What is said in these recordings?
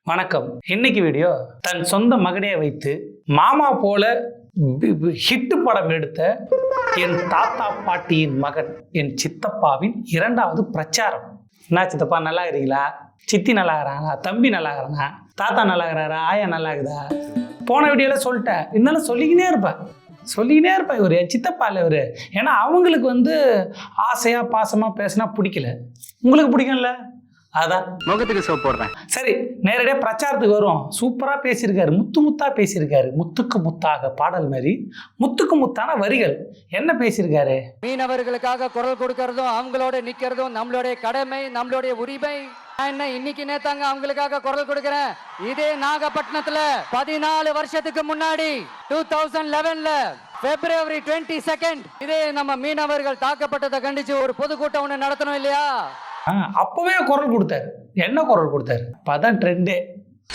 வணக்கம். இன்னைக்கு வீடியோ தன் சொந்த மகனே வைத்து மாமா போல ஹிட் படம் எடுத்த என் தாத்தா பாட்டியின் மகன் என் சித்தப்பாவின் 2வது பிரச்சாரம். என்ன சித்தப்பா நல்லா இருக்கிறீங்களா? சித்தி நல்லா இருக்கிறாங்களா? தம்பி நல்லா இருக்கிறானா? தாத்தா நல்லா இருக்கிறாரா? ஆயா நல்லா இருக்குதா? போன வீடியோல சொல்லிட்டேன், இருந்தாலும் சொல்லிக்கினே இருப்பேன் இவர் என் சித்தப்பா இல்லை இவர். ஏன்னா அவங்களுக்கு ஆசையா பாசமா பேசினா பிடிக்கல, உங்களுக்கு பிடிக்கும்ல, அதான் முகத்துக்கு சோப் போடுறேன். சரி, நேரடியாக பிரச்சாரத்துக்கு வரும். சூப்பராக பேசியிருக்காரு, முத்தா பேசியிருக்காரு. முத்துக்கு முத்தாக பாடல் மாதிரி முத்துக்கு முத்தான வரிகள். என்ன பேசியிருக்காரு? மீனவர்களுக்காக குரல் கொடுக்கறதும் அவங்களோட நிக்கிறதும் நம்மளுடைய கடமை, நம்மளுடைய உரிமை. என்ன இன்னைக்கு நேத்தாங்க அவங்களுக்காக குரல் கொடுக்கிறேன். இதே நாகப்பட்டினத்துல 14 வருஷத்துக்கு முன்னாடி 2011ல February 22 இதே நம்ம மீனவர்கள் தாக்கப்பட்டதை கண்டிச்சு ஒரு பொதுக்கூட்டம் ஒண்ணு நடத்தணும் இல்லையா? அப்பவே குரல் கொடுத்தாரு. என்ன குரல் கொடுத்தாரு? அதான் ட்ரெண்டே.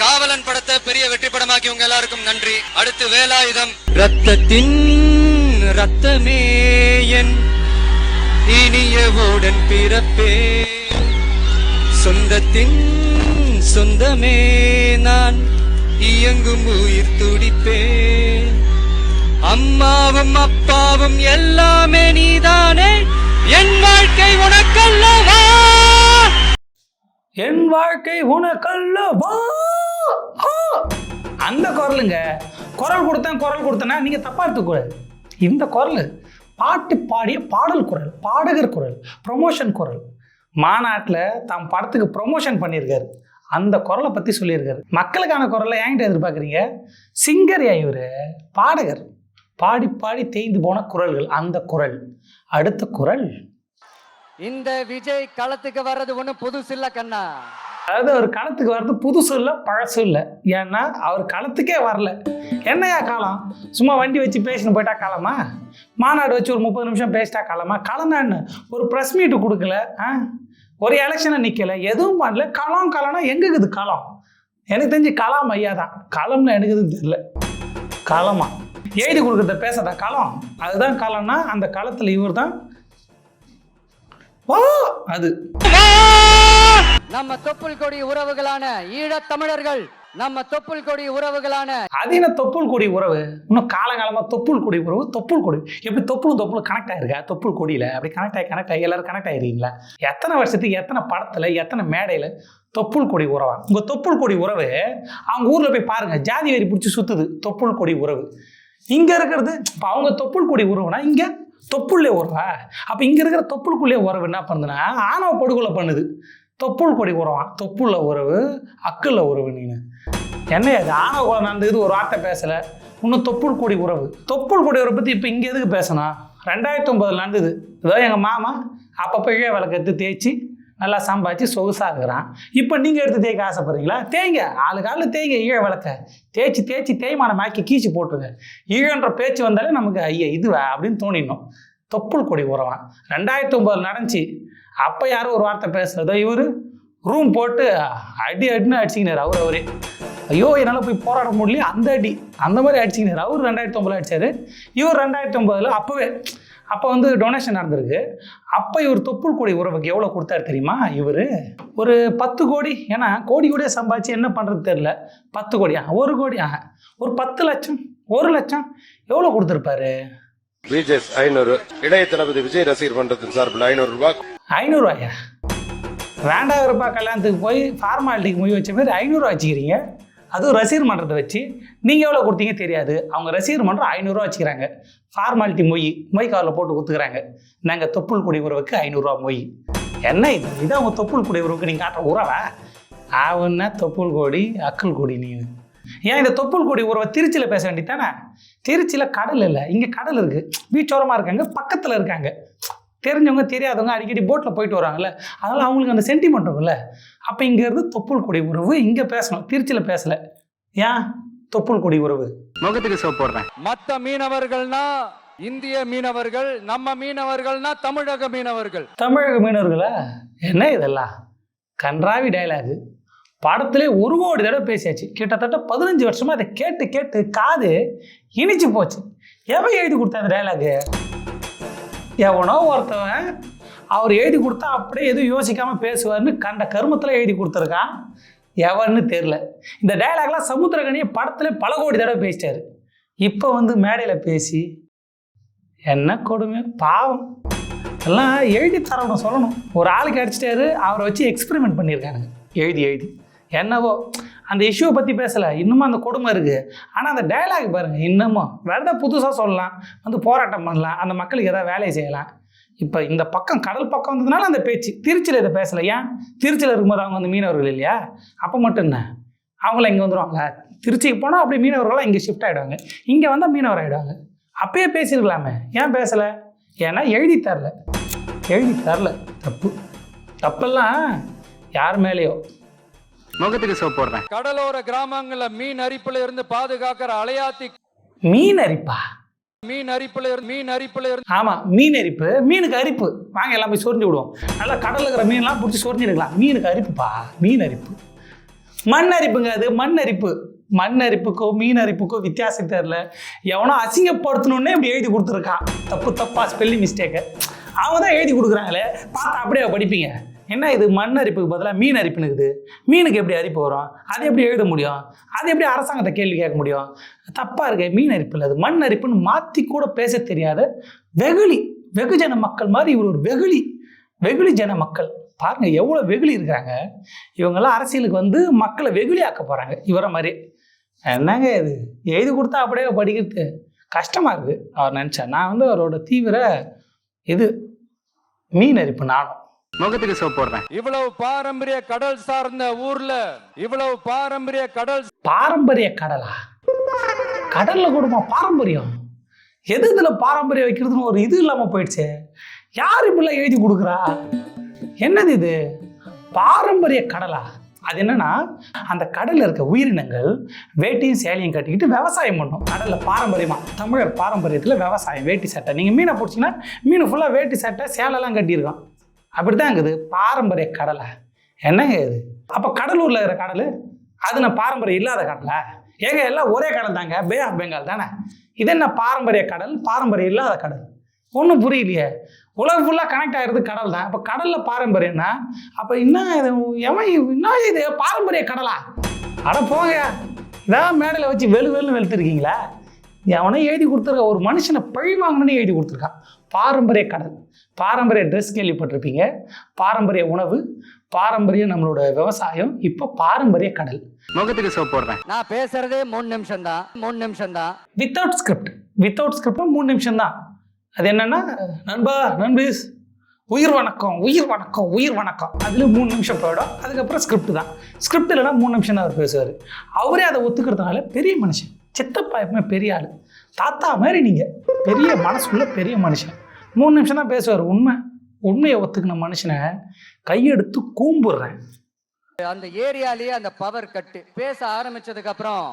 காவலன் படத்தை பெரிய வெற்றி படமாக்கி உங்க எல்லாருக்கும் நன்றி. அடுத்து வேலாயுதம். ரத்தத்தின் ரத்தமே என் இனியவுடன் பிறப்பே, சொந்தத்தின் சொந்தமே நான் இயங்கும் உயிர் துடிப்பே, அம்மாவும் அப்பாவும் எல்லாமே நீதானே, என் வாழ்க்கை உனக்கல்லவா, என் வாழ்க்கை உனக்கல்லவா. அந்த குரலுங்க. குரல் கொடுத்தேன்னா நீங்க தப்பா எடுத்துக்கூடாது. இந்த குரல் பாட்டு பாடிய பாடல் குரல், பாடகர் குரல், ப்ரொமோஷன் குரல். மாநாட்டில் தாம் படத்துக்கு ப்ரொமோஷன் பண்ணியிருக்காரு. அந்த குரலை பற்றி சொல்லியிருக்காரு. மக்களுக்கான குரலை என்கிட்ட எதிர்பார்க்குறீங்க? சிங்கர் இவர், பாடகர். பாடி பாடி தேய்ந்து போன குரல்கள். அந்த குரல். அடுத்த குரல். இந்த விஜய் களத்துக்கு வர்றது ஒண்ணு புதுசு இல்ல கண்ணா. அதாவது அவர் களத்துக்கு வர்றது புதுசு இல்லை, பழசு இல்லை. ஏன்னா அவர் களத்துக்கே வரல. என்னையா காலம்? சும்மா வண்டி வச்சு பேசின்னு போயிட்டா காலமா? மாநாடு வச்சு ஒரு 30 நிமிஷம் பேசிட்டா காலமா? களம்னா ஒரு ப்ரெஸ் மீட்டு கொடுக்கல, ஒரு எலெக்ஷனை நிற்கல, எதுவும் பண்ணல. களம்னா எங்கே இருக்குது களம்? எனக்கு தெரிஞ்சு கலாம் ஐயா தான். களம்னு எனக்கு எதுவும் தெரியல. களமா எழுதி கொடுக்குறத பேசதா களம்? அதுதான் களம்னா அந்த களத்தில் இவர் தான். அது நம்ம தொப்புள் கொடி உறவுகளான ஈழத் தமிழர்கள், நம்ம தொப்புள் கொடி உறவுகளான அதீன தொப்புள் கொடி உறவு. இன்னும் காலகாலமா தொப்புள் கொடி உறவு. தொப்புள் கொடி எப்படி தொப்புள் கனெக்ட் ஆயிருக்கா? தொப்புள் கொடியில அப்படி கனெக்ட் ஆகி எல்லாரும் கனெக்ட் ஆயிருக்கீங்களா? எத்தனை வருஷத்துக்கு எத்தனை படத்துல எத்தனை மேடையில தொப்புள் கொடி உறவா? உங்க தொப்புள் கொடி உறவு அவங்க ஊர்ல போய் பாருங்க, ஜாதி வெறி பிடிச்சி சுத்துது தொப்புள் கொடி உறவு. இங்க இருக்கிறது இப்போ அவங்க தொப்புள் கொடி உறவுனா இங்க தொப்புள்ளே உறவா? அப்ப இங்க இருக்கிற தொப்புளுக்குள்ளே உறவு என்ன பண்ணுதுன்னா ஆணவ படுகொலை பண்ணுது. தொப்புள் கொடி உறவான். தொப்புள்ள உறவு, அக்குள்ள உறவு. நீனு என்ன அது? ஆணவ கொலை நடந்தது, ஒரு வார்த்தை பேசல. இன்னும் தொப்புள் கொடி உறவு. தொப்புள் கொடி உறவை பத்தி இப்ப இங்க எதுக்கு பேசணும்? 2009 நடந்தது. ஏதோ எங்க மாமா அப்பப்போ இழ விளக்கு எடுத்து தேய்ச்சி நல்லா சம்பாதிச்சு சொகுசா இருக்கிறான். இப்போ நீங்கள் எடுத்து தேய்க்க ஆசைப்படுறீங்களா? தேய்ங்க, ஆளுக்கு தேய்ங்க. ஈழ விளக்க தேய்ச்சி தேய்மானமாக்கி கீச்சு போட்டுருங்க. ஈழன்ற பேச்சு வந்தாலே நமக்கு ஐயா இதுவா அப்படின்னு தோணிடணும். தொப்புள் கொடி உறவான். 2009 நடந்துச்சு. அப்போ யாரும் ஒரு வார்த்தை பேசுறதோ இவர் ரூம் போட்டு அடின்னு அடிச்சிக்கினார். அவரே ஐயோ என்னால் போய் போராட முடியல, அந்த மாதிரி அடிச்சிக்கினார். அவர் 2009 அடித்தார். இவர் 2009 அப்போ டொனேஷன் நடந்திருக்கு. அப்போ இவர் தொப்புள் கொடி உறவுக்கு எவ்வளோ கொடுத்தாரு தெரியுமா? இவர் ஒரு 10 கோடி. ஏன்னா கோடியே சம்பாதிச்சு என்ன பண்ணுறது தெரியல. 10 கோடி, 1 கோடி, ஒரு 10 லட்சம், 1 லட்சம் எவ்வளோ கொடுத்துருப்பாரு? 500 இளைய தளபதி விஜய் ரசிகர் மன்றத்தின் சார்பில் 500 ரூபாய். 500 ரூபாயா? 2000 ரூபாய் கல்யாணத்துக்கு போய் ஃபார்மாலிட்டிக்கு மொய் வச்ச மாதிரி 500 ரூபா வச்சுக்கிறீங்க. அதுவும் ரசிகர் மன்றத்தை வச்சு. நீங்கள் எவ்வளோ கொடுத்தீங்க தெரியாது. அவங்க ரசிகர் மன்றம் 500 ரூபா வச்சுக்கிறாங்க. ஃபார்மாலிட்டி மொய் கவரில் போட்டு கொடுத்துக்கிறாங்க. நாங்கள் தொப்புள் கொடி உறவுக்கு 500 ரூபா மொய். என்ன இது? இதான் அவங்க தொப்புள் கொடி உறவுக்கு நீங்கள் காட்டுற உறவா? ஆவுன்னா தொப்புள் கொடி, அக்கல் கொடி. நீ ஏன் இந்த தொப்புள் கொடி உறவை திருச்சியில் பேச வேண்டியதானே? திருச்சியில் கடல் இல்லை, இங்கே கடல் இருக்குது. பீச்சோரமாக இருக்காங்க, பக்கத்தில் இருக்காங்க. தெரிஞ்சவங்க தெரியாதவங்க அடிக்கடி போட்டில் போயிட்டு வராங்கல்ல, அதனால் அவங்களுக்கு அந்த சென்டிமெண்ட் இருக்குல்ல. அப்போ இங்கேருந்து தொப்புள் கொடி உறவு இங்கே பேசணும், திருச்சியில் பேசலை. ஏன் தொப்புள் கொடி உறவு? முகத்துக்கு சோப் போடுறேன். மற்ற மீனவர்கள்னா இந்திய மீனவர்கள், நம்ம மீனவர்கள்னா தமிழக மீனவர்கள். தமிழக மீனவர்களா? என்ன இதெல்லாம் கன்றாவி டைலாகு. படத்திலே 1 கோடி தடவை பேசியாச்சு. கிட்டத்தட்ட 15 வருஷமா அதை கேட்டு காது இனிச்சு போச்சு. எவன் எழுதி கொடுத்தா அந்த டைலாகு? எவனோ ஒருத்தவன் அவர் எழுதி கொடுத்தா அப்படியே எதுவும் யோசிக்காமல் பேசுவார்னு கண்ட கருமத்தில் எழுதி கொடுத்துருக்கான். எவன்னு தெரில. இந்த டயலாக்லாம் சமுத்திரக்கனியை படத்தில் பல கோடி தடவை பேசிட்டாரு. இப்போ வந்து மேடையில் பேசி என்ன கொடுமை பாவம். எல்லாம் எழுதி தரணும், சொல்லணும். ஒரு ஆளுக்கு அடிச்சிட்டாரு, அவரை வச்சு எக்ஸ்பெரிமெண்ட் பண்ணியிருக்காங்க எழுதி என்னவோ அந்த இஷ்யூவை பற்றி பேசலை, இன்னமும் அந்த கொடுமை இருக்குது. ஆனால் அந்த டயலாக் பாருங்கள், இன்னமும் வேறு புதுசாக சொல்லலாம், வந்து போராட்டம் பண்ணலாம், அந்த மக்களுக்கு எதாவது வேலையை செய்யலாம். இப்போ இந்த பக்கம் கடல் பக்கம் வந்ததுனால அந்த பேச்சு. திருச்சியில் இதை பேசலை. ஏன்? திருச்சியில் இருக்கும்போது அவங்க வந்து மீனவர்கள் இல்லையா? அப்போ மட்டும் என்ன அவங்கள இங்கே வந்துடுவாங்க. திருச்சிக்கு போனால் அப்படியே மீனவர்களாக இங்கே ஷிஃப்ட் ஆகிடுவாங்க, இங்கே வந்தால் மீனவர் ஆகிடுவாங்க. அப்பயே பேசியிருக்கலாமே, ஏன் பேசலை? ஏன்னா எழுதி தரல. தப்பெல்லாம் யார் மேலேயோ. முகத்துக்கு சோப் போடுறேன். கடலோர கிராமங்கள்ல மீன் அரிப்புல இருந்து பாதுகாக்கிற அலையாத்தி மீன் அரிப்பா? மீன் அரிப்புல இருந்து ஆமாம், மீன் அரிப்பு. மீனுக்கு அரிப்பு. வாங்க எல்லாம் போய் சொரிஞ்சு விடுவோம். நல்லா கடலில் இருக்கிற மீன்லாம் பிடிச்சி சொரிஞ்சிருக்கலாம். மீனுக்கு அரிப்புப்பா, மீன் அரிப்பு. மண் அரிப்புங்க அது, மண் அரிப்பு. மண் அரிப்புக்கோ மீன் அரிப்புக்கோ வித்தியாசம் தெரியல. எவனோ அசிங்கப்படுத்தணுன்னே இப்படி எழுதி கொடுத்துருக்கான். தப்பா ஸ்பெல்லிங் மிஸ்டேக்கு அவங்க தான் எழுதி கொடுக்குறாங்களே, பார்த்தா அப்படியே படிப்பீங்க. என்ன இது மண் அரிப்புக்கு பதிலாக மீன் அரிப்புனுக்குது? மீனுக்கு எப்படி அரிப்பு வரும்? அது எப்படி எழுத முடியும்? அது எப்படி அரசாங்கத்தை கேள்வி கேட்க முடியும்? தப்பாக இருக்கு. மீன் அரிப்பு இல்லை, அது மண் அரிப்புன்னு மாற்றி கூட பேச தெரியாத வெகுஜன மக்கள் மாதிரி இவர் ஒரு வெகுளி ஜன மக்கள். பாருங்க எவ்வளோ வெகுளி இருக்கிறாங்க. இவங்கெல்லாம் அரசியலுக்கு வந்து மக்களை வெகுளி ஆக்க போகிறாங்க இவரை மாதிரி. என்னங்க இது எழுதி கொடுத்தா அப்படியே படிக்கிறது கஷ்டமாக இருக்குது. அவர் நினச்சேன் நான் வந்து அவரோட தீவிர இது மீன் அரிப்பு. நானும் முகத்துக்கு சோப் போடுறேன். இவ்வளவு பாரம்பரிய கடல் சார்ந்த ஊர்ல இவ்வளவு பாரம்பரிய கடலா? கடல்ல கூடமா பாரம்பரியம்? எது இதுல பாரம்பரியம் வைக்கிறதுன்னு ஒரு இது இல்லாம போயிடுச்சு. யார் இப்படிலாம் எழுதி கொடுக்குறா? என்னது இது பாரம்பரிய கடலா? அது என்னன்னா அந்த கடல்ல இருக்க உயிரினங்கள் வேட்டியும் சேலையும் கட்டிக்கிட்டு விவசாயம் பண்ணும். கடல்ல பாரம்பரியமா, தமிழர் பாரம்பரியத்துல விவசாயம், வேட்டி சட்டை. நீங்க மீனை பிடிச்சிங்கன்னா மீன் ஃபுல்லா வேட்டி சட்டை சேலைலாம் கட்டியிருக்கோம். அப்படித்தான் இருக்குது பாரம்பரிய கடலை. என்னங்க இது? அப்போ கடலூரில் இருக்கிற கடல் அது நான் பாரம்பரியம் இல்லாத கடலை? ஏங்க எல்லாம் ஒரே கடல் தாங்க, பே ஆஃப் பெங்கால் தானே. இது என்ன பாரம்பரிய கடல், பாரம்பரியம் இல்லாத கடல்? ஒன்றும் புரியலையே. உலகம் ஃபுல்லாக கனெக்ட் ஆகிறது கடல் தான். அப்போ கடலில் பாரம்பரியம்னா அப்போ என்ன இது பாரம்பரிய கடலா? அட போங்க, இதான் மேடையில் வச்சு வெளுன்னு வெளுத்துருக்கீங்களா? அவனே எழுதி கொடுத்துருக்க ஒரு மனுஷனை பழி வாங்கணும்னு எழுதி கொடுத்துருக்கான். பாரம்பரிய கடல், பாரம்பரிய ட்ரெஸ் கேள்விப்பட்டிருப்பீங்க, பாரம்பரிய உணவு, பாரம்பரிய நம்மளோட விவசாயம், இப்போ பாரம்பரிய கடல். முகத்துக்கு சோப் போடுறேன். நான் பேசுறதே 3 நிமிஷம் தான். வித்தவுட் ஸ்கிரிப்ட் 3 நிமிஷம் தான். அது என்னன்னா நண்பீஸ் உயிர் வணக்கம் அதில் 3 நிமிஷம் போயிடும். அதுக்கப்புறம் ஸ்கிரிப்ட் தான். ஸ்கிரிப்ட் இல்லைனா 3 நிமிஷம் தான் அவர் பேசுவார். அவரே அதை ஒத்துக்கிறதுனால பெரிய மனுஷன். சித்தப்பா எப்பவுமே பெரிய ஆள், தாத்தா மாதிரி நீங்கள் பெரிய மனசுக்குள்ள பெரிய மனுஷன். 3 நிமிஷம் தான் பேசுவார். உண்மையை ஒத்துக்கின மனுஷனை கையெடுத்து கூம்புடுறேன். அந்த ஏரியாலேயே அந்த பவர் கட்டு பேச ஆரம்பிச்சதுக்கு அப்புறம்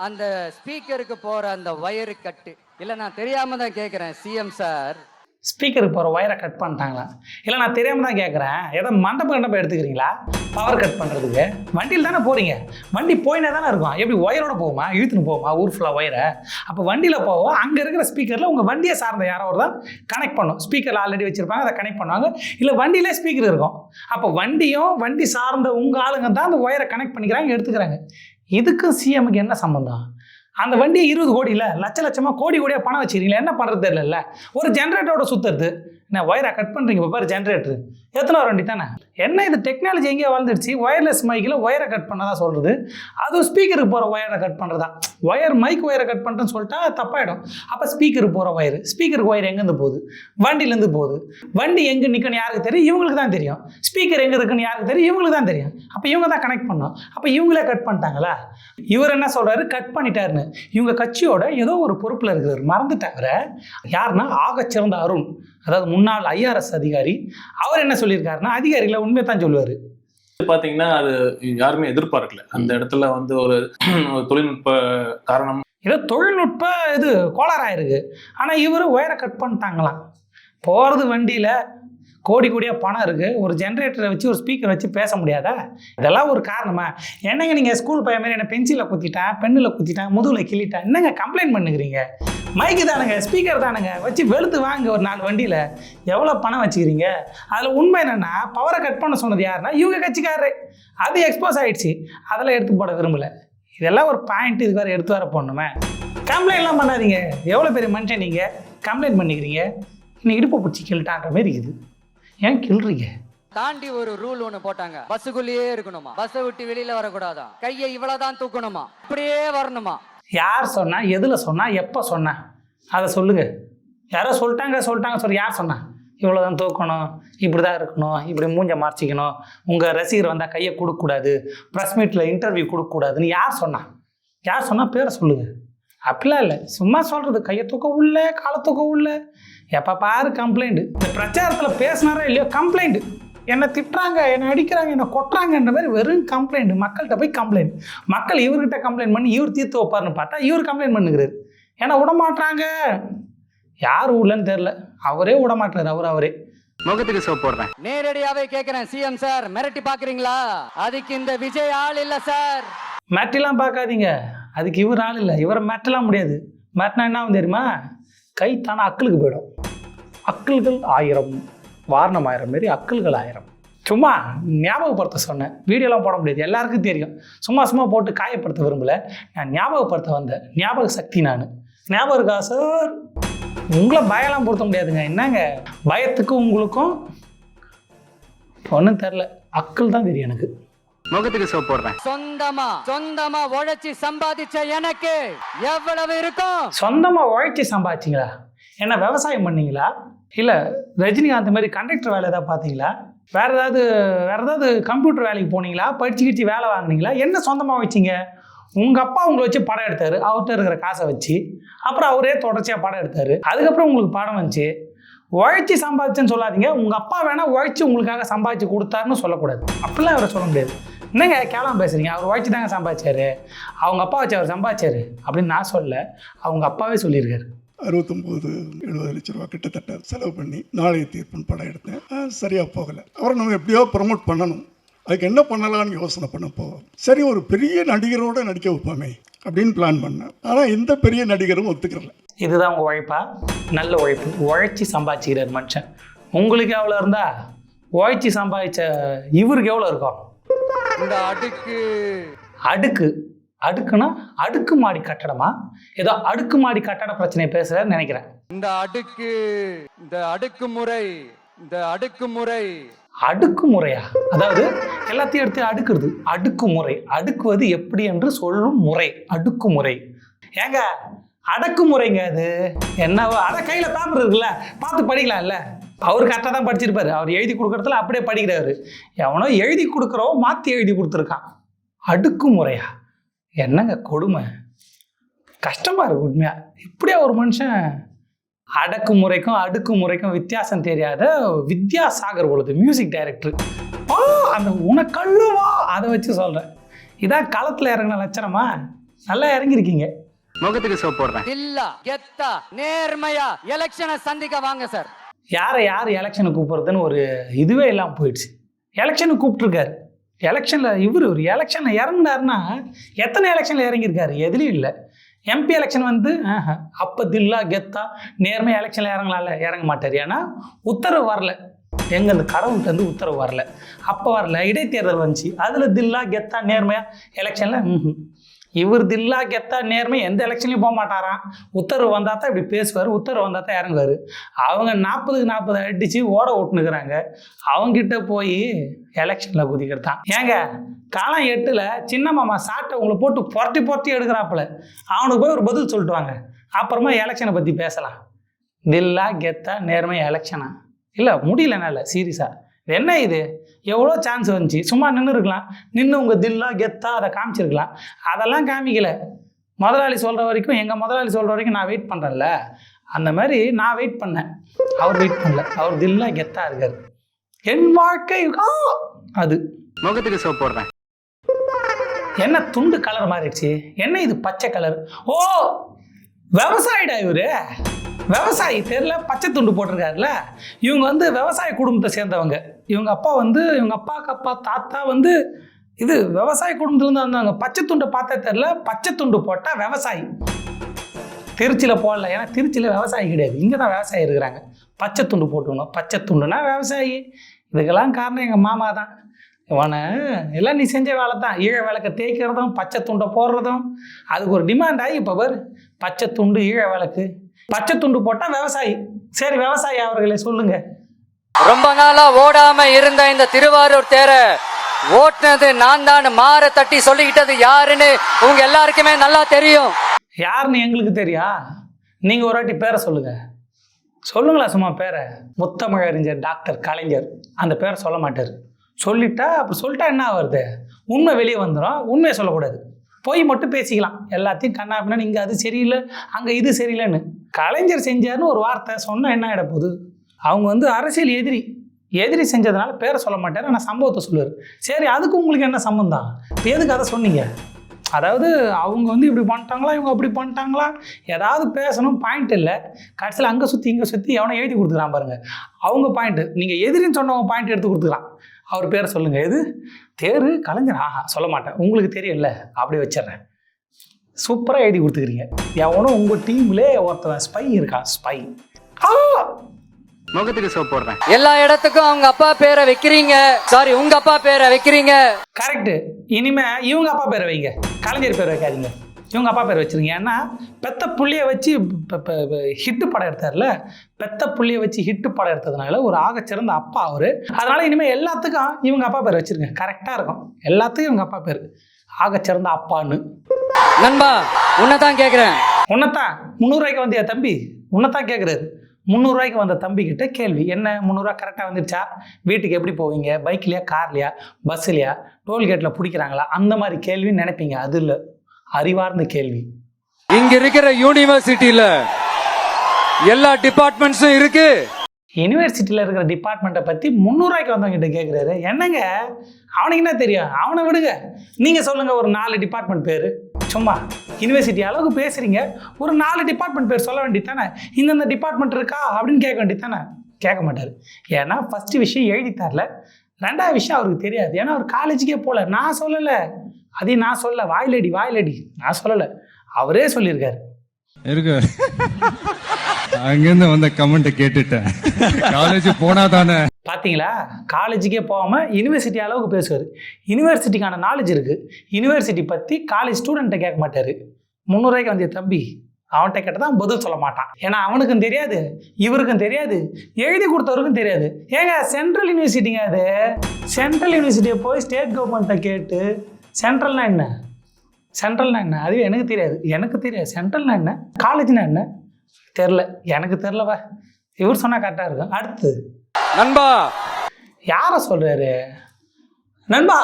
அந்த ஸ்பீக்கருக்கு போற அந்த வயரு கட்டு இல்லை, நான் தெரியாம தான் கேட்குறேன் சிஎம் சார், ஸ்பீக்கருக்கு போகிற ஒயரை கட் பண்ணிட்டாங்களா? இல்லை நான் தெரியாமல் தான் கேட்குறேன். ஏதோ மண்டபம் எடுத்துக்கிறீங்களா பவர் கட் பண்ணுறதுக்கு? வண்டியில் தானே போகிறீங்க, வண்டி போயினே தானே இருக்கும். எப்படி ஒயரோட போகுமா, இழுத்துன்னு போகுமா ஊர் ஃபுல்லாக ஒயரை? அப்போ வண்டியில் போவோம், அங்கே இருக்கிற ஸ்பீக்கரில் உங்கள் வண்டியை சார்ந்த யாரோ ஒரு தான் கனெக்ட் பண்ணும். ஸ்பீக்கரில் ஆல்ரெடி வச்சுருப்பாங்க, அதை கனெக்ட் பண்ணுவாங்க. இல்லை வண்டியிலே ஸ்பீக்கர் இருக்கும். அப்போ வண்டி சார்ந்த உங்கள் ஆளுங்க தான் அந்த ஒயரை கனெக்ட் பண்ணிக்கிறாங்க, எடுத்துக்கிறாங்க. இதுக்கும் சிஎம்முக்கு என்ன சம்மந்தம்? அந்த வண்டியை 20 கோடி இல்லை லட்சமாக கோடியாக பணம் வச்சுக்கிறீங்களா? என்ன பண்ணுறது தெரியல. ஒரு ஜென்ரேட்டரோட சுற்றுறது என்ன ஒயரை கட் பண்ணுறீங்க? இப்போ பாரு ஜென்ரேட்டரு எத்தனை வண்டி தானே. என்ன இது டெக்னாலஜி எங்கேயோ வளர்ந்துடுச்சு. ஒயர்லெஸ் மைக்கில் ஒயரை கட் பண்ண தான் சொல்கிறது. அதுவும் ஸ்பீக்கருக்கு போகிற ஒயரை கட் பண்ணுறதா? மைக் ஒயரை கட் பண்ணுறேன்னு சொல்லிட்டா தப்பாயிடும். அப்போ ஸ்பீக்கருக்கு போகிற ஸ்பீக்கருக்கு ஒயர் எங்கேருந்து போகுது? வண்டியிலேருந்து போகுது. வண்டி எங்கே நிற்கணும் யாருக்கு தெரியும்? இவங்களுக்கு தான் தெரியும். ஸ்பீக்கர் எங்கே இருக்குன்னு யாருக்கு தெரியும்? இவங்களுக்கு தான் தெரியும். அப்போ இவங்க தான் கனெக்ட் பண்ணோம். அப்போ இவங்களே கட் பண்ணிட்டாங்களா? இவர் என்ன சொல்கிறாரு, கட் பண்ணிட்டாருன்னு. இவங்க கட்சியோட ஏதோ ஒரு பொறுப்பில் இருக்கிறார், மறந்துட்டாங்க. யாருன்னா ஆகச்சிறந்த அருண், அதாவது முன்னாள் IRS அதிகாரி. அவர் என்ன சொல்லியிருக்காருன்னா, அதிகாரிகளை உண்மையை தான் சொல்லுவார். பாத்தீங்கன்னா அது யாருமே எதிர்பார்க்கல. அந்த இடத்துல வந்து ஒரு தொழில்நுட்ப காரணம், ஏதோ தொழில்நுட்ப இது கோளாறாயிருக்கு. ஆனால் இவர் ஒயரை கட் பண்ணிட்டாங்களாம். போகிறது வண்டியில் கோடி கோடியாக பணம் இருக்குது, ஒரு ஜென்ரேட்டரை வச்சு ஒரு ஸ்பீக்கர் வச்சு பேச முடியாதா? இதெல்லாம் ஒரு காரணமா? என்னங்க நீங்கள் ஸ்கூல் பையன் மாதிரி என்ன பென்சிலில் குத்திட்டேன், பெண்ணில் குத்திட்டேன், முதுகில் கிள்ளிட்டேன், என்னங்க கம்ப்ளைண்ட் பண்ணுகிறீங்க? மைக்கு தானுங்க, ஸ்பீக்கர் தானுங்க, வச்சு வெளுத்து வாங்க ஒரு 4 வண்டியில். எவ்வளோ பணம் வச்சுக்கிறீங்க? அதில் உண்மை என்னென்னா பவரை கட் பண்ண சொன்னது யாருன்னா இவங்க கட்சிக்காரரு. அது எக்ஸ்போஸ் ஆகிடுச்சு, அதெல்லாம் எடுத்து போட விரும்பலை. இதெல்லாம் ஒரு பாயிண்ட், இது வேறு எடுத்து வர போடணுமே. கம்ப்ளைண்ட்லாம் பண்ணாதீங்க. எவ்வளோ பெரிய மனுஷன் நீங்கள் கம்ப்ளைண்ட் பண்ணிக்கிறீங்க? இன்னும் இடுப்பை பிடிச்சி கிள்ட்டான்ற மாதிரி இருக்குது. ஏன் கிள்றீங்க? தாண்டி ஒரு ரூல் ஒண்ணு போட்டாங்க, பஸ்ஸுக்குள்ளேயே இருக்கணுமா, பஸ்ஸை விட்டு வெளியில வரக்கூடாதா, கையை இவ்வளவுதான் தூக்கணுமா, இப்படியே வரணுமா. யார் சொன்னா, எதில் சொன்னா, எப்போ சொன்னா, அதை சொல்லுங்க. யாரோ சொல்லிட்டாங்க சொல்லி யார் சொன்னா? இவ்வளோதான் தூக்கணும், இப்படி தான் இருக்கணும், இப்படி மூஞ்ச மறைச்சிக்கணும், உங்கள் ரசிகர் வந்தால் கையை கொடுக்கக்கூடாது, ப்ரெஸ் மீட்டில் இன்டர்வியூ கொடுக்கக்கூடாதுன்னு யார் சொன்னா? யார் சொன்னால் பேரை சொல்லுங்கள். அப்படிலாம் இல்லை, சும்மா சொல்கிறது. கையை தூக்க உள்ள, காலை தூக்க உள்ள, எப்போ பாரு கம்ப்ளைண்ட்டு. இந்த பிரச்சாரத்தில் பேசினாரோ இல்லையோ கம்ப்ளைண்ட்டு. என்னை திட்டுறாங்க, என்னை அடிக்கிறாங்க, என்னை கொட்டுறாங்கன்ற மாதிரி வெறும் கம்ப்ளைண்ட். மக்கள்கிட்ட போய் கம்ப்ளைண்ட். மக்கள் இவர்கிட்ட கம்ப்ளைண்ட் பண்ணி இவர் தீர்த்து வைப்பார்னு பார்த்தா இவர் கம்ப்ளைண்ட் பண்ணுகிறார். ஏன்னா விடமாட்டுறாங்க. யார் ஊர்லன்னு தெரில, அவரே விடமாட்டுறாரு. அவரே முகத்துக்கு சோப் போடுறேன். நேரடியாவே கேட்கிறேன், சிஎம் சார் மிரட்டி பாக்குறீங்களா? அதுக்கு இந்த விஜய் ஆள் இல்ல சார். மேட்டெல்லாம் பார்க்காதீங்க, அதுக்கு இவர் ஆள் இல்லை. இவரை மேட்டெல்லாம் முடியாது. மேட்டினா என்ன தெரியுமா? கை தானே அக்களுக்கு போயிடும். அக்களுகள் 1000, வாரணம் 1000 மாரி அக்களுகள் 1000. சும்மா ஞாபகப்படுத்த சொன்னேன். வீடியோலாம் போட முடியாது, எல்லாருக்கும் தெரியும். சும்மா போட்டு காயப்படுத்த விரும்பலை. நான் ஞாபகப்படுத்த வந்தேன். ஞாபக சக்தி நான். ஞாபகம் இருக்கா சார்? உங்களை பயம்லாம் பொருத்த முடியாதுங்க. என்னங்க பயத்துக்கும் உங்களுக்கும் ஒன்றும் தெரில. அக்கள் தான் தெரியும் எனக்கு. முகத்துக்கு சோப் போடுறேன். சொந்தமா உழைச்சி சம்பாதிச்ச எனக்கு எவ்வளவு இருக்கும்? சொந்தமா உழைச்சி சம்பாதிச்சிங்களா? என்ன விவசாயம் பண்ணீங்களா? இல்லை ரஜினிகாந்த் மாதிரி கண்டக்டர் வேலை ஏதாவது பார்த்தீங்களா? வேற ஏதாவது கம்ப்யூட்டர் வேலைக்கு போனீங்களா? படிச்சுக்கிச்சு வேலை வாங்கினீங்களா? என்ன சொந்தமாக வச்சிங்க? உங்கள் அப்பா உங்களை வச்சு படம் எடுத்தார், அவர்கிட்ட இருக்கிற காசை வச்சு. அப்புறம் அவரே தொடர்ச்சியாக படம் எடுத்தார். அதுக்கப்புறம் உங்களுக்கு படம் வந்துச்சு. உழைச்சி சம்பாதிச்சுன்னு சொல்லாதீங்க. உங்கள் அப்பா வேணால் உழைச்சி உங்களுக்காக சம்பாதிச்சு கொடுத்தாருன்னு சொல்லக்கூடாது. அப்படிலாம் அவரை சொல்ல முடியாது. என்னங்க கேவலம் பேசுகிறீங்க? அவர் உழைச்சி தாங்க சம்பாதிச்சாரு, அவங்க அப்பா வச்சு அவர் சம்பாதிச்சாரு அப்படின்னு நான் சொல்ல, அவங்க அப்பாவே சொல்லியிருக்காரு. 69-70 லட்ச ரூபா கிட்டத்தட்ட செலவு பண்ணி நாளைய தீர்ப்புன்னு படம் எடுத்தேன். சரியாக போகலை. அவரை நம்ம எப்படியோ ப்ரமோட் பண்ணணும். அதுக்கு என்ன பண்ணலான்னு யோசனை பண்ணப்போ, சரி ஒரு பெரிய நடிகரோடு நடிக்க வைப்போமே அப்படின்னு பிளான் பண்ணேன். ஆனால் எந்த பெரிய நடிகரும் ஒத்துக்கிறல. இதுதான் உங்கள் உழைப்பா? நல்ல உழைப்பு. உழைச்சி சம்பாதிச்சுக்கிறார் மனுஷன். உங்களுக்கு எவ்வளோ இருந்தா உழைச்சி சம்பாதிச்ச இவருக்கு எவ்வளோ இருக்கும்? இந்த அடுக்குன்னா அடுக்குமாடி கட்டடமா? ஏதோ அடுக்குமாடி கட்டட பிரச்சனை பேசுறாருன்னு நினைக்கிறேன். இந்த அடுக்குமுறையா? அதாவது எல்லாத்தையும் எடுத்து அடுக்குறது. அடுக்குமுறை. அடுக்குவது எப்படி என்று சொல்லும் முறை அடுக்குமுறை. ஏங்க அடக்குமுறைங்க அது. என்னவோ அட கையில் பேப்பர் இருக்குல்ல, பார்த்து படிக்கலாம்ல. அவர் கரெக்டாக தான் படிச்சிருப்பாரு. அவர் எழுதி கொடுக்குறதுல அப்படியே படிக்கிறாரு. எவனோ எழுதி கொடுக்குறோம் மாற்றி எழுதி கொடுத்துருக்கான். அடுக்குமுறையா? என்னங்க கொடுமை. கஷ்டமாக இருக்கு உண்மையா. இப்படியா ஒரு மனுஷன்? அடக்குமுறைக்கும் அடுக்குமுறைக்கும் வித்தியாசம் தெரியாத வித்யாசாகர் பொழுது மியூசிக் டைரக்டர். அந்த உனக்கல்லுவா அதை வச்சு சொல்கிறேன். இதான் களத்தில் இறங்கின லட்சணமா? நல்லா இறங்கியிருக்கீங்க. முகத்துக்கு சோப் போடுறேன். இல்ல கெத்தா நேர்மையா எலெக்ஷனை சந்திக்க வாங்க சார். யார் எலெக்ஷனுக்கு கூப்பிட்றதுன்னு ஒரு இதுவே இல்லாமல் போயிடுச்சு. எலெக்ஷனுக்கு கூப்பிட்டுருக்காரு. எலெக்ஷனில் ஒரு எலெக்ஷனில் இறங்கினாருன்னா எத்தனை எலெக்ஷனில் இறங்கியிருக்காரு? எதுலேயும் இல்லை. எம்பி எலெக்ஷன் வந்து அப்போ தில்லா கெத்தா நேர்மையாக எலெக்ஷனில் இறங்க மாட்டார். ஏன்னா உத்தரவு வரல. எங்கே அந்த கடவுள்கிட்ட வந்து உத்தரவு வரல. அப்போ வரல. இடைத்தேர்தல் வந்துச்சு, அதில் தில்லா கெத்தா நேர்மையாக எலெக்ஷனில் இவர் தில்லா கெத்தா நேர்மை எந்த எலெக்ஷன்லையும் போக மாட்டாராம். உத்தரவு வந்தால் தான் இப்படி பேசுவார், உத்தரவு வந்தால் தான் இறங்குவார். அவங்க 40க்கு 40 அடித்து ஓட விட்டுனுக்குறாங்க. அவங்ககிட்ட போய் எலெக்ஷனில் குதிக்கிறது தான். ஏங்க காலம் 8ல் சின்ன மாமா சாட்டை உங்களை போட்டு புரட்டி எடுக்கிறாப்புல. அவனுக்கு போய் ஒரு பதில் சொல்லிட்டு வாங்க, அப்புறமா எலெக்ஷனை பற்றி பேசலாம். தில்லா கெத்தா நேர்மை எலெக்ஷனா? இல்லை முடியலன்னா இல்லை சீரியஸாக. என்ன இது? எவ்வளோ சான்ஸ் வந்துச்சு, சும்மா நின்று இருக்கலாம். நின்று உங்கள் தில்லா கெத்தா அதை காமிச்சிருக்கலாம். அதெல்லாம் காமிக்கல. முதலாளி சொல்கிற வரைக்கும், எங்கள் முதலாளி சொல்கிற வரைக்கும் நான் வெயிட் பண்ணுறேன்ல, அந்த மாதிரி நான் வெயிட் பண்ணேன். அவர் வெயிட் பண்ணல. அவர் தில்லா கெத்தா இருக்கார். என் வாழ்க்கை அது. முகத்துக்கு சோப் போடுறேன். என்ன துண்டு கலர் மாறிடுச்சு? என்ன இது பச்சை கலர்? ஓ விவசாயிடா இவரு. விவசாயி தெரியல, பச்சை துண்டு போட்டிருக்காருல்ல. இவங்க வந்து விவசாய குடும்பத்தை சேர்ந்தவங்க. இவங்க அப்பாவுக்கு அப்பா தாத்தா வந்து இது விவசாய குடும்பத்துலேருந்து வந்தாங்க. பச்சை துண்டை பார்த்தா தெரியல, பச்சை துண்டு போட்டால் விவசாயி. திருச்சியில் போடல, ஏன்னா திருச்சியில் விவசாயி கிடையாது, இங்கே தான் விவசாயி இருக்கிறாங்க. பச்சை துண்டு போட்டுக்கணும், பச்சை துண்டுனா விவசாயி. இதுக்கெல்லாம் காரணம் எங்கள் மாமா தான். இவனை எல்லாம் நீ செஞ்ச வேலை தான், ஈழ விளக்க தேய்க்கிறதும் பச்சை துண்டை போடுறதும். அதுக்கு ஒரு டிமாண்ட் ஆகி இப்போ பாரு, பச்சை துண்டு ஈழ விளக்கு, பச்சை துண்டு போட்டால் விவசாயி. சரி, விவசாயி அவர்களே சொல்லுங்க. ரொம்ப நாளா ஓடாம இருந்த இந்த திருவாரூர் தேரை ஓட்டுனது நான் தான் மாற தட்டி சொல்லிக்கிட்டது யாருன்னு உங்க எல்லாருக்குமே நல்லா தெரியும். யாருன்னு எங்களுக்கு தெரியா? நீங்கள் ஒரு வாட்டி பேரை சொல்லுங்களா சும்மா பேரை. முத்தமிழறிஞர் டாக்டர் கலைஞர், அந்த பேரை சொல்ல மாட்டார். சொல்லிட்டா என்ன வருது, உண்மை வெளியே வந்துடும். உண்மையை சொல்லக்கூடாது, போய் மட்டும் பேசிக்கலாம். எல்லாத்தையும் கண்ணாப்பினா இங்கே அது சரியில்லை, அங்கே இது சரியில்லைன்னு. கலைஞர் செஞ்சார்னு ஒரு வார்த்தை சொன்னால் என்ன ஆகிட போகுது? அவங்க வந்து அரசியல் எதிரி செஞ்சதுனால பேரை சொல்ல மாட்டார், ஆனால் சம்பவத்தை சொல்லுவார். சரி, அதுக்கு உங்களுக்கு என்ன சம்பந்தம்? இப்போ எதுக்கு அதை சொன்னீங்க? அதாவது அவங்க வந்து இப்படி பண்ணிட்டாங்களா, இவங்க அப்படி பண்ணிட்டாங்களா, ஏதாவது பேசணும், பாயிண்ட் இல்லை. கடைசியில் அங்கே சுற்றி இங்கே சுற்றி எவனை எழுதி கொடுத்துக்கிறான் பாருங்க. அவங்க பாயிண்ட்டு, நீங்கள் எதிரின்னு சொன்னவங்க பாயிண்ட் எடுத்து கொடுத்துக்கலாம். அவர் பேரை சொல்லுங்கள். எது தேர் கலைஞர்? சொல்ல மாட்டேன், உங்களுக்கு தெரியல, அப்படியே வச்சிட்றேன். சூப்பராக எழுதி கொடுத்துக்கிறீங்க. எவனும் உங்கள் டீம்லே ஒருத்தன் ஸ்பை இருக்கான், ஸ்பை. முகத்துக்கு சோப் போடுறேன். எல்லா இடத்துக்கும் அவங்க அப்பா பேரை வைக்கிறீங்க, உங்க அப்பா பேரை வைக்கிறீங்க. கரெக்டு. இனிமே இவங்க அப்பா பேரை வைங்க, கலைஞர் பேர் வைக்காதீங்க, இவங்க அப்பா பேர் வச்சுருங்க. ஏன்னா பெத்த புள்ளியை வச்சு ஹிட்டு படம் எடுத்தார்ல, பெத்த புள்ளியை வச்சு ஹிட்டு படம் எடுத்ததுனால ஒரு ஆகச்சிறந்த அப்பா அவர். அதனால் இனிமேல் எல்லாத்துக்கும் இவங்க அப்பா பேர் வச்சுருங்க, கரெக்டாக இருக்கும். எல்லாத்துக்கும் இவங்க அப்பா பேர் ஆகச்சிறந்த அப்பான்னு. நண்பா, உன்னைத்தான் கேட்குறேன். உன்னைத்தான் 300 ரூபாய்க்கு வந்தியா தம்பி? உன்னைத்தான் கேட்குறாரு. 300 ரூபாய்க்கு வந்த தம்பிக்கிட்ட கேள்வி என்ன, 300 ரூபா கரெக்டாக வந்துடுச்சா? வீட்டுக்கு எப்படி போவீங்க? பைக்லையா, கார்லையா, பஸ்லையா, டோல்கேட்டில் பிடிக்கிறாங்களா? அந்த மாதிரி கேள்வி நினைப்பீங்க. அது இல்லை, அறிவார்ந்த கேள்வி. இங்க இருக்கிற யூனிவர்சிட்டியில எல்லா டிபார்ட்மெண்ட்ஸும் இருக்கு. யூனிவர்சிட்டியில் இருக்கிற டிபார்ட்மெண்ட்டை பற்றி 300 ரூபாய்க்கு வந்தவங்கிட்ட கேட்குறாரு. என்னங்க அவனுக்கு என்ன தெரியும்? அவனை விடுங்க, நீங்கள் சொல்லுங்கள் ஒரு 4 டிபார்ட்மெண்ட் பேர். சும்மா யூனிவர்சிட்டி அளவுக்கு பேசுகிறீங்க, ஒரு 4 டிபார்ட்மெண்ட் பேர் சொல்ல வேண்டியது தானே. இந்தந்த டிபார்ட்மெண்ட் இருக்கா அப்படின்னு கேட்க வேண்டியது தானே. கேட்க மாட்டார். ஏன்னா ஃபஸ்ட்டு விஷயம் எழுதித்தாரில், 2வது விஷயம் அவருக்கு தெரியாது. ஏன்னா அவர் காலேஜுக்கே போகல. நான் சொல்லலை, அதையும் நான் சொல்ல, வாயிலடி நான் சொல்லலை, அவரே சொல்லியிருக்காரு. இருக்கு அங்கிருந்து வந்த கமெண்ட் கேட்டுட்டேன். காலேஜ் போனா தானே. பார்த்தீங்களா, காலேஜுக்கே போகாமல் யூனிவர்சிட்டி அளவுக்கு பேசுவார். யூனிவர்சிட்டிக்கான நாலேஜ் இருக்குது. யூனிவர்சிட்டி பற்றி காலேஜ் ஸ்டூடெண்ட்டை கேட்க மாட்டார். 300 ரூபாய்க்கு வந்திய தம்பி அவன்கிட்ட கேட்டால் தான் பதில் சொல்ல மாட்டான். ஏன்னா அவனுக்கும் தெரியாது, இவருக்கும் தெரியாது, எழுதி கொடுத்தவருக்கும் தெரியாது. ஏங்க சென்ட்ரல் யூனிவர்சிட்டிங்க அது. சென்ட்ரல் யூனிவர்சிட்டியை போய் ஸ்டேட் கவர்மெண்ட்டை கேட்டு சென்ட்ரல்னா என்ன, அதுவே எனக்கு தெரியாது. சென்ட்ரல்னா என்ன, காலேஜ்னா என்ன தெரில, எனக்கு தெரிலவா. இவர் சொன்னால் கரெக்டாக இருக்கும். அடுத்து நண்பா, யாரை சொல்கிறாரு? நண்பா,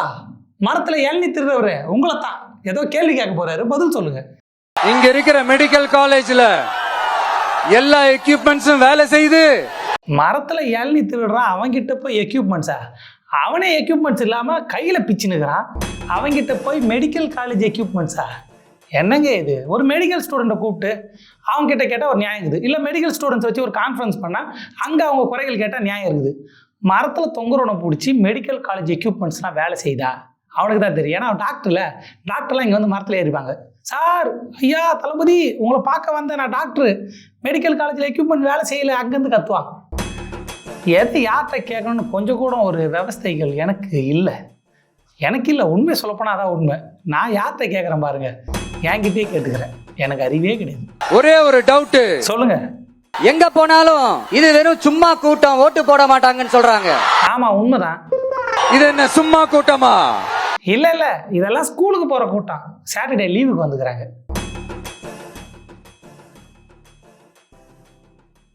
மரத்தில் இளநீ திருறவரு உங்களை தான். ஏதோ கேள்வி கேட்க போகிறாரு, பதில் சொல்லுங்கள். இங்க இருக்கிற மெடிக்கல் காலேஜ்ல எல்லா எக்யூப்மெண்ட்ஸும் வேலை செய்யுது. மரத்தில் இளநீ திருடுறான், அவங்கிட்ட போய் எக்யூப்மெண்ட்ஸா? அவனே எக்யூப்மெண்ட்ஸ் இல்லாமல் கையில் பிச்சுனுக்கிறான், அவங்கிட்ட போய் மெடிக்கல் காலேஜ் எக்யூப்மெண்ட்ஸா? என்னங்க இது? ஒரு மெடிக்கல் ஸ்டூடெண்ட்டை கூப்பிட்டு அவங்ககிட்ட கேட்டால் ஒரு நியாயம் இருக்குது. இல்லை மெடிக்கல் ஸ்டூடெண்ட்ஸ் வச்சு ஒரு கான்ஃபரன்ஸ் பண்ணால் அங்கே அவங்க குறைகள் கேட்டால் நியாயம் இருக்குது. மரத்தில் தொங்குறவனை பிடிச்சி மெடிக்கல் காலேஜ் எக்யூப்மெண்ட்ஸ்லாம் வேலை செய்தா? அவனுக்கு தான் தெரியும். ஏன்னா அவன் டாக்டர்லாம் இங்கே வந்து மரத்தில் ஏறிப்பாங்க. சார், ஐயா, தளபதி, உங்களை பார்க்க வந்தேன், நான் டாக்டரு, மெடிக்கல் காலேஜில் எக்யூப்மெண்ட் வேலை செய்யலை, அங்கேருந்து கத்துவான். எது யார்கிட்ட கேட்கணும்னு கொஞ்சம் கூட ஒரு விவஸ்தைகள் எனக்கு இல்லை. உண்மை சொல்லப்போனால் அதான் உண்மை. நான் யார்கிட்ட கேட்குறேன் பாருங்க, என்கிட்டயே கேட்டுக்கிறேன். எனக்கு அறிவே கிடையாது. ஒரே ஒரு டவுட் சொல்லுங்க. எங்க போனாலும் இது வெறும் சும்மா கூட்டம், ஓட்டு போட மாட்டாங்கன்னு சொல்றாங்க. ஆமா, உண்மைதான். இது என்ன சும்மா கூட்டமா? இல்ல, இதெல்லாம் ஸ்கூலுக்கு போற கூட்டம். சாட்டர்டே லீவுக்கு வந்துக்கிறாங்க.